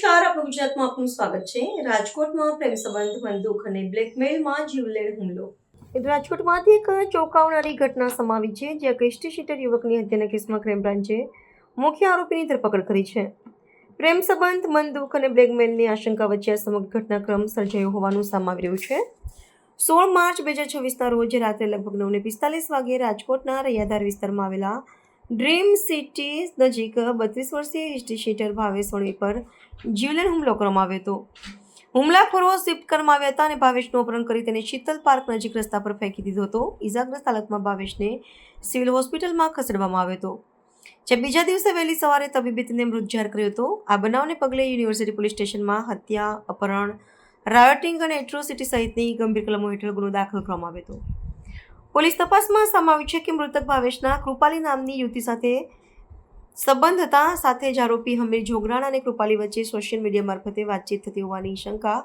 નમસ્કાર, આપણું ગુજરાતમાં આપનું સ્વાગત છે। રાજકોટમાં પ્રેમ સંબંધ, બંદૂક અને બ્લેકમેલમાં જીવલેણ હુમલો। રાજકોટમાંથી એક ચોંકાવનારી ઘટના સામે આવી છે, જ્યાં કેસ્ટી શીટર યુવકની હત્યાના કેસમાં ક્રાઇમ બ્રાન્ચે મુખ્ય આરોપીની ધરપકડ કરી છે। પ્રેમ સંબંધ, બંદૂક અને બ્લેકમેલની આશંકા વચ્ચે આ સમગ્ર ઘટનાક્રમ સર્જાયો હોવાનું સામે આવી રહ્યું છે। 16 માર્ચ 2026ના રોજ રાત્રે લગભગ 9:45 વાગ્યે રાજકોટના રૈયાધાર વિસ્તારમાં આવેલા ડ્રીમ સિટી નજીક 32 વર્ષીય હિસ્ટ્રી શીટર ભાવેશ વણવી પર જીવલેણ હુમલો કરવામાં આવ્યો હતો। હુમલાખોરો સ્વિફ્ટ કારમાં આવ્યા હતા અને ભાવેશનું અપહરણ કરી તેને શીતલ પાર્ક નજીક રસ્તા પર ફેંકી દીધો હતો। ઇજાગ્રસ્ત હાલતમાં ભાવેશને સિવિલ હોસ્પિટલમાં ખસેડવામાં આવ્યો હતો, જે બીજા દિવસે વહેલી સવારે તબીબે તેને મૃત જાહેર કર્યો હતો। આ બનાવને પગલે યુનિવર્સિટી પોલીસ સ્ટેશનમાં હત્યા, અપહરણ, રાયોટિંગ અને એટ્રોસિટી સહિતની ગંભીર કલમો હેઠળ ગુનો દાખલ કરવામાં આવ્યો હતો। પોલીસ તપાસમાં સામે આવ્યું છે કે મૃતક ભાવેશના કૃપાલી નામની યુવતી સાથે સંબંધ હતા। સાથે જ આરોપી હમીર જોગરાણા અને કૃપાલી વચ્ચે સોશિયલ મીડિયા મારફતે વાતચીત થતી હોવાની શંકા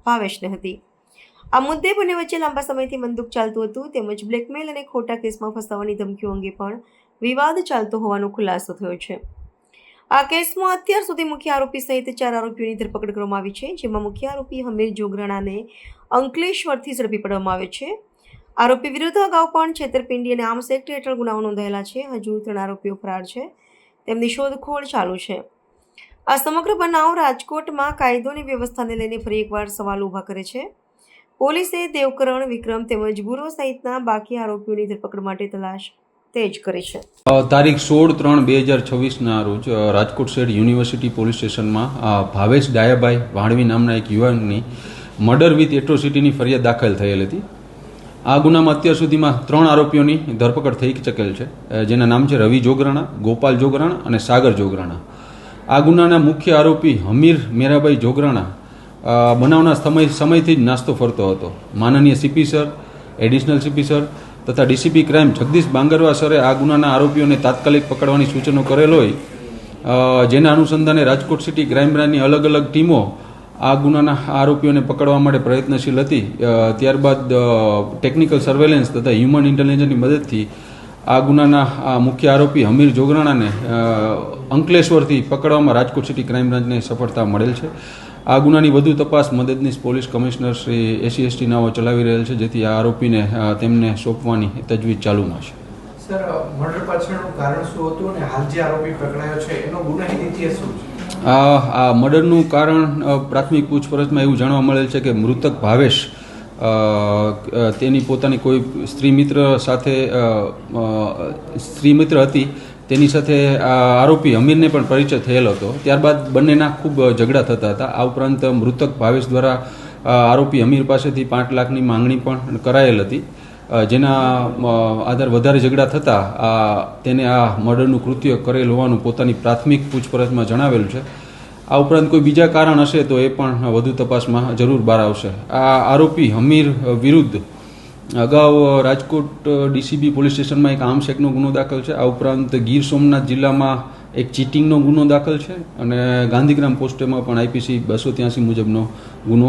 ભાવેશને હતી। આ મુદ્દે બંને વચ્ચે લાંબા સમયથી બંદૂક ચાલતું હતું, તેમજ બ્લેકમેલ અને ખોટા કેસમાં ફસાવવાની ધમકીઓ અંગે પણ વિવાદ ચાલતો હોવાનો ખુલાસો થયો છે। આ કેસમાં અત્યાર સુધી મુખ્ય આરોપી સહિત 4 આરોપીઓની ધરપકડ કરવામાં આવી છે, જેમાં મુખ્ય આરોપી હમીર જોગરાણાને અંકલેશ્વરથી ઝડપી પાડવામાં આવ્યો છે। આરોપી વિરુદ્ધ અગાઉ પણ છેતરપિંડી અને આર્મ્સ એક્ટ હેઠળ ગુનાઓ નોંધાયેલા છે। હજુ 3 આરોપીઓ ફરાર છે, તેમની શોધખોળ ચાલુ છે। આ સમગ્ર બનાવ રાજકોટમાં કાયદો અને વ્યવસ્થાને લઈને ફરી એકવાર સવાલ ઊભા કરે છે। પોલીસે દેવકરણ, વિક્રમ તેમજ ગુરુ સહિતના બાકી આરોપીઓની ધરપકડ માટે તલાશ તેજ કરી છે। તારીખ 16/3/2026ના રોજ રાજકોટ શહેર યુનિવર્સિટી પોલીસ સ્ટેશનમાં ભાવેશ ડાયાભાઈ વાણવી નામના એક યુવાનની મર્ડર વિથ એટ્રોસિટીની ફરિયાદ દાખલ થયેલ હતી। આ ગુનામાં અત્યાર સુધીમાં 3 આરોપીઓની ધરપકડ થઈ ચૂકેલ છે, જેના નામ છે રવિ જોગરાણા, ગોપાલ જોગરાણા અને સાગર જોગરાણા। આ ગુનાના મુખ્ય આરોપી હમીર મેરાભાઈ જોગરાણા બનાવના સમયથી જ નાસ્તો ફરતો હતો। માનનીય CP sir, additional CP sir તથા ડીસીપી ક્રાઇમ જગદીશ બાંગરવા સરે આ ગુનાના આરોપીઓને તાત્કાલિક પકડવાની સૂચનો કરેલ હોય, જેના અનુસંધાને રાજકોટ સિટી ક્રાઇમ બ્રાન્ચની અલગ અલગ ટીમો આ ગુનાના આરોપીઓને પકડવા માટે પ્રયત્નશીલ હતી। ત્યારબાદ ટેકનિકલ સર્વેલન્સ તથા હ્યુમન ઇન્ટેલિજન્સની મદદથી આ ગુનાના મુખ્ય આરોપી હમીર જોગરાણાને અંકલેશ્વરથી પકડવામાં રાજકોટ સિટી ક્રાઇમ બ્રાન્ચને સફળતા મળેલ છે। આ ગુનાની વધુ તપાસ મદદનીશ પોલીસ કમિશનર શ્રી SC/ST નાઓ ચલાવી રહેલ છે, જેથી આ આરોપીને તેમને સોંપવાની તજવીજ ચાલુમાં છે। સર, મર્ડર પાછળનું કારણ શું હતું અને હાલ જે આરોપી પકડાયો છે એનો ગુનાહિત ઇતિહાસ શું છે? આ મર્ડરનું કારણ પ્રાથમિક પૂછપરછમાં એવું જાણવા મળેલ છે કે મૃતક ભાવેશ તેની પોતાની કોઈ સ્ત્રી મિત્ર હતી, તેની સાથે આરોપી હમીરને પણ પરિચય થયેલો હતો। ત્યારબાદ બંનેના ખૂબ ઝઘડા થતા હતા। આ ઉપરાંત મૃતક ભાવેશ દ્વારા આરોપી હમીર પાસેથી 5 લાખની માંગણી પણ કરાયેલ હતી, જેના આધાર વધારે ઝઘડા થતાં તેને આ મર્ડરનું કૃત્ય કરેલ હોવાનું પોતાની પ્રાથમિક પૂછપરછમાં જણાવેલું છે। આ ઉપરાંત કોઈ બીજા કારણ હશે તો એ પણ વધુ તપાસમાં જરૂર બહાર આવશે। આ આરોપી હમીર વિરુદ્ધ અગાઉ રાજકોટ ડીસીબી પોલીસ સ્ટેશનમાં એક આર્મ્સ એક્ટનો ગુનો દાખલ છે। આ ઉપરાંત ગીર સોમનાથ જિલ્લામાં એક ચીટિંગનો ગુનો દાખલ છે અને ગાંધીગ્રામ પોસ્ટેમાં પણ IPC 283 મુજબનો ગુનો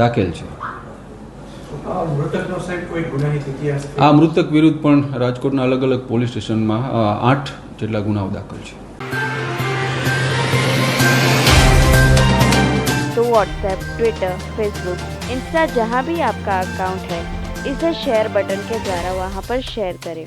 દાખલ છે। આ મૃતક વિરુદ્ધ પણ રાજકોટના અલગ અલગ પોલીસ સ્ટેશનમાં 8 જેટલા ગુનાઓ દાખલ છે। तो व्हाट्सएप, ट्विटर, फेसबुक, इंस्टा जहाँ भी आपका अकाउंट है, इसे शेयर बटन के द्वारा वहाँ पर शेयर करें।